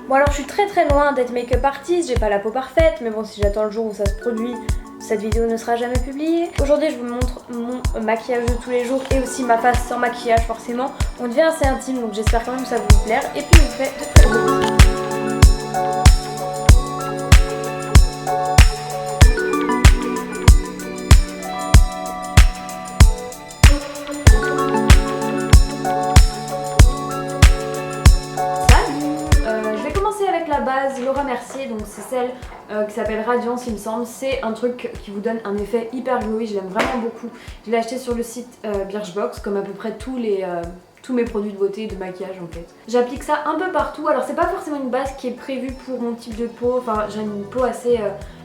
Bon alors je suis très loin d'être make-up artiste, j'ai pas la peau parfaite, mais bon si j'attends le jour où ça se produit, cette vidéo ne sera jamais publiée. Aujourd'hui je vous montre mon maquillage de tous les jours et aussi ma face sans maquillage forcément. On devient assez intime donc j'espère quand même que ça vous plaire et puis je vous fais de très gros bisous. La base Laura Mercier, donc c'est celle qui s'appelle Radiance il me semble. C'est un truc qui vous donne un effet hyper glowy, je l'aime vraiment beaucoup. Je l'ai acheté sur le site Birchbox comme à peu près tous mes produits de beauté et de maquillage en fait. J'applique ça un peu partout, alors c'est pas forcément une base qui est prévue pour mon type de peau, enfin j'ai une peau assez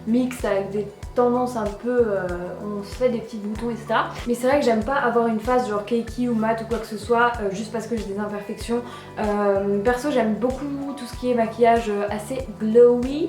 mixte avec des tendances un peu, on se fait des petits boutons etc. Mais c'est vrai que j'aime pas avoir une face genre cakey ou mat ou quoi que ce soit juste parce que j'ai des imperfections. Perso j'aime beaucoup tout ce qui est maquillage assez glowy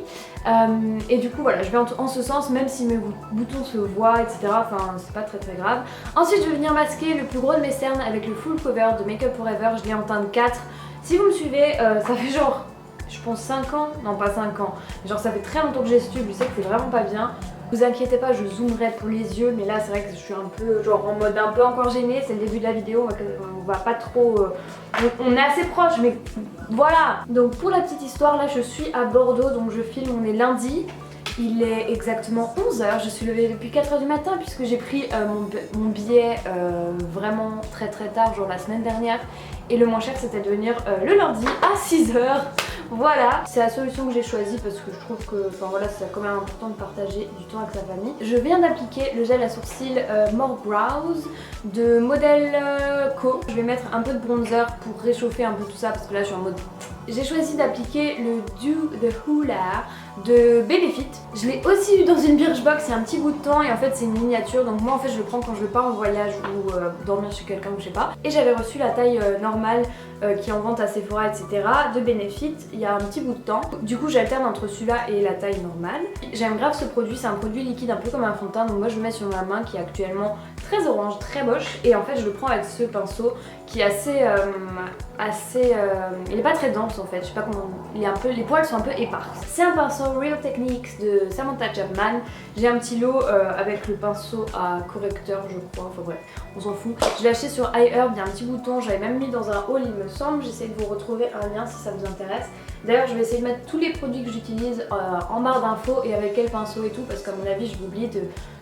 et du coup voilà je vais en ce sens même si mes boutons se voient etc. Enfin c'est pas très grave. Ensuite je vais venir masquer le plus gros de mes cernes avec le full cover de Make Up For Ever, je l'ai en teinte 4. Si vous me suivez ça fait genre je pense 5 ans, non pas 5 ans, genre ça fait très longtemps que j'ai ce tube, je sais que c'est vraiment pas bien. Vous inquiétez pas, je zoomerai pour les yeux, mais là c'est vrai que je suis un peu genre en mode un peu encore gênée, c'est le début de la vidéo, on va pas trop... on est assez proche, mais voilà. Donc pour la petite histoire, là je suis à Bordeaux, donc je filme, on est lundi. Il est exactement 11 h, je suis levée depuis 4 h du matin puisque j'ai pris mon billet vraiment très tard, genre la semaine dernière. Et le moins cher c'était de venir le lundi à 6 h. Voilà, c'est la solution que j'ai choisie parce que je trouve que enfin voilà, c'est quand même important de partager du temps avec sa famille. Je viens d'appliquer le gel à sourcils More Brows de Model Co. Je vais mettre un peu de bronzer pour réchauffer un peu tout ça parce que là je suis en mode... J'ai choisi d'appliquer le Do The Hula de Benefit. Je l'ai aussi eu dans une Birchbox il y a un petit bout de temps et en fait c'est une miniature donc moi en fait je le prends quand je pars en voyage ou dormir chez quelqu'un ou je sais pas. Et j'avais reçu la taille normale qui est en vente à Sephora etc. de Benefit il y a un petit bout de temps. Du coup j'alterne entre celui-là et la taille normale. J'aime grave ce produit, c'est un produit liquide un peu comme un fond de teint donc moi je le mets sur ma main qui est actuellement très orange, très moche et en fait je le prends avec ce pinceau qui est il est pas très dense en fait, je sais pas comment, les poils sont un peu épars. C'est un pinceau Real Techniques de Samantha Chapman. J'ai un petit lot avec le pinceau à correcteur je crois, enfin bref, on s'en fout. Je l'ai acheté sur iHerb, il y a un petit bouton, j'avais même mis dans un haul il me semble, j'essaie de vous retrouver un lien si ça vous intéresse. D'ailleurs je vais essayer de mettre tous les produits que j'utilise en barre d'infos et avec quel pinceau et tout parce qu'à mon avis je vais oublier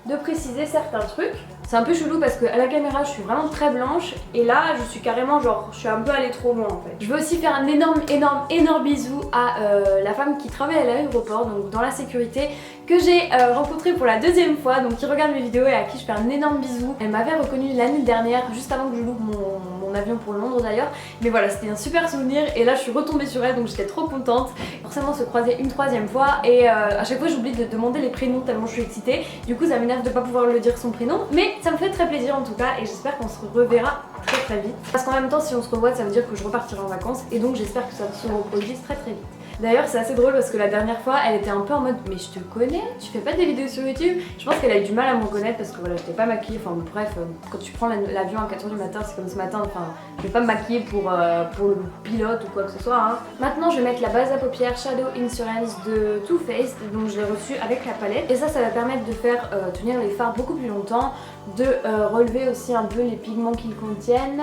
de préciser certains trucs. C'est un peu chelou parce qu'à la caméra je suis vraiment très blanche et là je suis carrément genre je suis un peu allée trop loin en fait. Je veux aussi faire un énorme bisou à la femme qui travaille à l'aéroport, donc dans la sécurité, que j'ai rencontrée pour la deuxième fois, donc qui regarde mes vidéos et à qui je fais un énorme bisou. Elle m'avait reconnue l'année dernière, juste avant que je loupe mon avion pour Londres d'ailleurs. Mais voilà, c'était un super souvenir et là je suis retombée sur elle donc j'étais trop contente. Forcément se croiser une troisième fois et à chaque fois j'oublie de demander les prénoms tellement je suis excitée. Du coup ça m'énerve de pas pouvoir le dire son prénom, mais ça me fait très plaisir en tout cas et j'espère qu'on se reverra très vite. Parce qu'en même temps si on se revoit ça veut dire que je repartirai en vacances et donc j'espère que ça se reproduise très vite. D'ailleurs c'est assez drôle parce que la dernière fois elle était un peu en mode mais je te connais, tu fais pas des vidéos sur YouTube. Je pense qu'elle a eu du mal à me reconnaître parce que voilà j'étais pas maquillée, enfin bref quand tu prends l'avion à 4 h du matin c'est comme ce matin, enfin je vais pas me maquiller pour le pilote ou quoi que ce soit hein. Maintenant je vais mettre la base à paupières Shadow Insurance de Too Faced, donc je l'ai reçue avec la palette et ça va permettre de faire tenir les fards beaucoup plus longtemps, de relever aussi un peu les pigments qu'ils contiennent.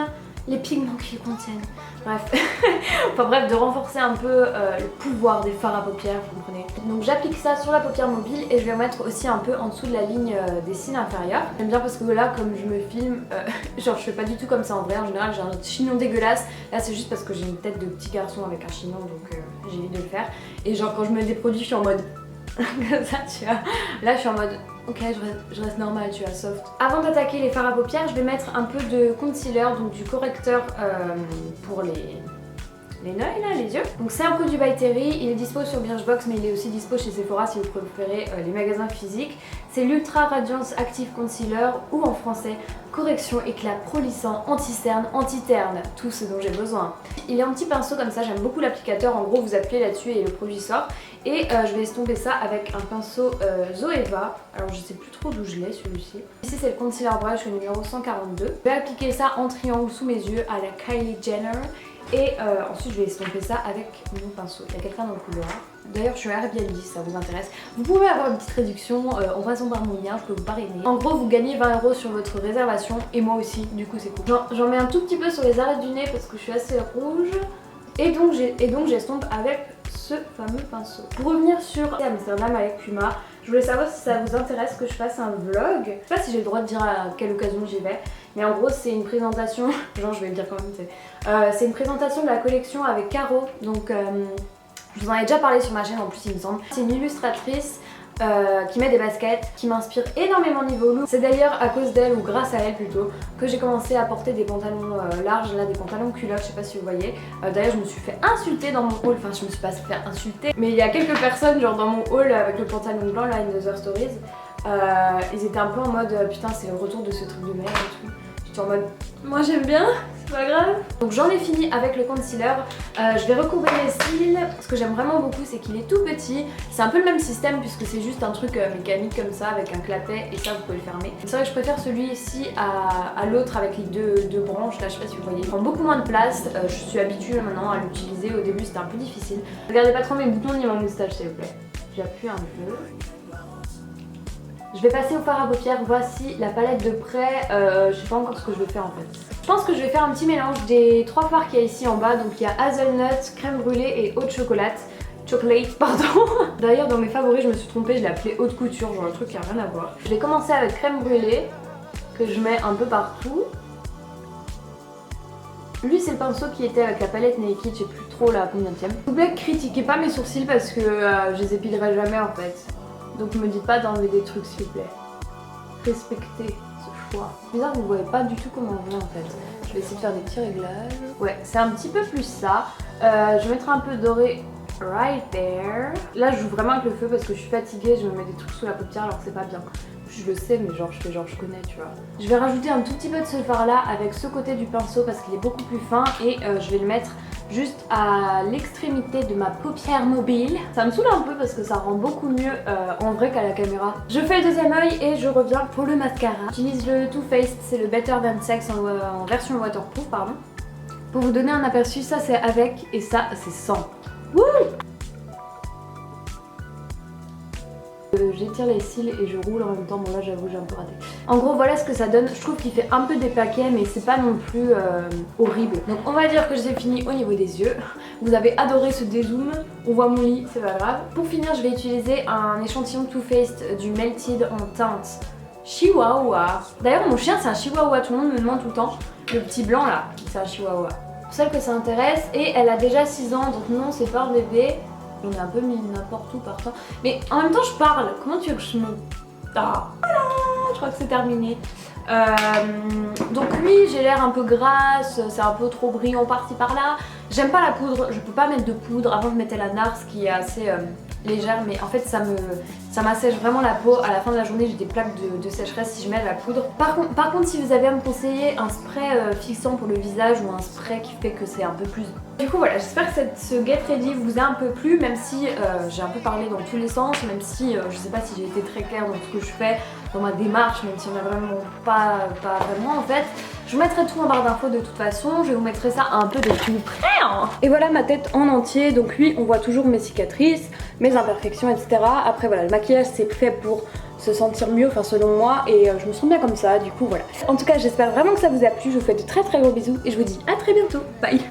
Bref, enfin bref, de renforcer un peu le pouvoir des fards à paupières, vous comprenez. Donc j'applique ça sur la paupière mobile et je vais mettre aussi un peu en dessous de la ligne des cils inférieurs. J'aime bien parce que là, comme je me filme, genre je fais pas du tout comme ça en vrai, en général j'ai un chignon dégueulasse. Là c'est juste parce que j'ai une tête de petit garçon avec un chignon donc j'évite de le faire. Et genre quand je mets des produits je suis en mode... comme ça tu vois, là je suis en mode ok je reste normal tu vois, soft. Avant d'attaquer les fards à paupières je vais mettre un peu de concealer, donc du correcteur pour les yeux là, les yeux. Donc c'est un produit by Terry, il est dispo sur Birchbox mais il est aussi dispo chez Sephora si vous préférez les magasins physiques. C'est l'Ultra Radiance Active Concealer ou en français correction éclat prolissant, anti-cerne, anti-terne, tout ce dont j'ai besoin. Il est un petit pinceau comme ça, j'aime beaucoup l'applicateur, en gros vous appuyez là-dessus et le produit sort. Et je vais estomper ça avec un pinceau Zoeva, alors je sais plus trop d'où je l'ai celui-ci. Ici c'est le concealer brush, le numéro 142. Je vais appliquer ça en triangle sous mes yeux à la Kylie Jenner. Et ensuite je vais estomper ça avec mon pinceau. Il y a quelqu'un dans le couloir. D'ailleurs je suis à Airbnb si ça vous intéresse. Vous pouvez avoir une petite réduction en passant par mon lien, je peux vous parrainer. En gros vous gagnez 20 € sur votre réservation et moi aussi, du coup c'est cool. J'en mets un tout petit peu sur les arêtes du nez parce que je suis assez rouge. Et donc j'estompe avec ce fameux pinceau. Pour revenir sur Amsterdam avec Puma, je voulais savoir si ça vous intéresse que je fasse un vlog. Je sais pas si j'ai le droit de dire à quelle occasion j'y vais, mais en gros c'est une présentation, genre je vais le dire quand même, c'est une présentation de la collection avec Caro, donc je vous en ai déjà parlé sur ma chaîne en plus il me semble. C'est une illustratrice qui met des baskets, qui m'inspire énormément niveau look. C'est d'ailleurs à cause d'elle, ou grâce à elle plutôt, que j'ai commencé à porter des pantalons larges, là des pantalons culottes, je sais pas si vous voyez. D'ailleurs je me suis fait insulter dans mon haul, enfin je me suis pas fait insulter, mais il y a quelques personnes genre dans mon haul avec le pantalon blanc là, Another Stories, ils étaient un peu en mode putain c'est le retour de ce truc de merde et tout. J'étais en mode moi j'aime bien, c'est pas grave. Donc j'en ai fini avec le concealer. Je vais recouvrir les cils. Ce que j'aime vraiment beaucoup c'est qu'il est tout petit. C'est un peu le même système puisque c'est juste un truc mécanique comme ça avec un clapet et ça vous pouvez le fermer. C'est vrai que je préfère celui-ci à l'autre avec les deux branches là, je sais pas si vous voyez. Il prend beaucoup moins de place. Je suis habituée maintenant à l'utiliser. Au début c'était un peu difficile. Regardez pas trop mes boutons ni mon moustache s'il vous plaît. J'appuie un peu. Je vais passer au fard à paupières, voici la palette de près, je sais pas encore ce que je vais faire en fait. Je pense que je vais faire un petit mélange des 3 fards qu'il y a ici en bas, donc il y a hazelnut, crème brûlée et haute chocolate. Pardon. D'ailleurs dans mes favoris je me suis trompée, je l'ai appelé haute couture, genre un truc qui a rien à voir. Je vais commencer avec crème brûlée, que je mets un peu partout. Lui c'est le pinceau qui était avec la palette Naked, je sais plus trop là combienième. S'il vous plaît critiquez pas mes sourcils parce que je les épilerai jamais en fait. Donc me dites pas d'enlever des trucs s'il vous plaît. Respectez ce choix. C'est bizarre, vous voyez pas du tout comment on vient en fait. Je vais essayer de faire des petits réglages. Ouais, c'est un petit peu plus ça. Je mettrai un peu doré right there. Là je joue vraiment avec le feu parce que je suis fatiguée, je me mets des trucs sous la paupière alors que c'est pas bien. Je le sais mais genre je fais genre je connais tu vois. Je vais rajouter un tout petit peu de ce fard là avec ce côté du pinceau parce qu'il est beaucoup plus fin et je vais le mettre juste à l'extrémité de ma paupière mobile. Ça me saoule un peu parce que ça rend beaucoup mieux en vrai qu'à la caméra. Je fais le deuxième œil et je reviens pour le mascara. J'utilise le Too Faced, c'est le Better Than Sex en version waterproof pardon. Pour vous donner un aperçu, ça c'est avec et ça c'est sans. Wouh! J'étire les cils et je roule en même temps, bon là j'avoue j'ai un peu raté. En gros voilà ce que ça donne, je trouve qu'il fait un peu des paquets mais c'est pas non plus horrible. Donc on va dire que j'ai fini au niveau des yeux. Vous avez adoré ce dézoom, on voit mon lit, c'est pas grave. Pour finir je vais utiliser un échantillon Too Faced du Melted en teinte Chihuahua. D'ailleurs mon chien c'est un Chihuahua, tout le monde me demande tout le temps. Le petit blanc là, c'est un Chihuahua. Pour celle que ça intéresse, et elle a déjà 6 ans donc non c'est pas un bébé. J'en ai un peu mis n'importe où partout. Mais en même temps je parle. Comment tu veux que je me... Ah voilà, je crois que c'est terminé. Donc oui j'ai l'air un peu grasse, c'est un peu trop brillant par-ci par-là. J'aime pas la poudre, je peux pas mettre de poudre. Avant je mettais la NARS qui est assez légère mais en fait ça m'assèche vraiment la peau. À la fin de la journée j'ai des plaques de sécheresse si je mets de la poudre. Par contre si vous avez à me conseiller un spray fixant pour le visage ou un spray qui fait que c'est un peu plus... Du coup voilà, j'espère que ce Get Ready vous a un peu plu, même si j'ai un peu parlé dans tous les sens, même si je sais pas si j'ai été très claire dans ce que je fais, dans ma démarche, même si on a vraiment pas vraiment en fait. Je vous mettrai tout en barre d'infos de toute façon, je vous mettrai ça un peu de plus près hein. Et voilà ma tête en entier, donc oui on voit toujours mes cicatrices, mes imperfections etc. Après voilà, le maquillage c'est fait pour se sentir mieux, enfin selon moi, et je me sens bien comme ça, du coup voilà. En tout cas j'espère vraiment que ça vous a plu, je vous fais de très très gros bisous et je vous dis à très bientôt, bye.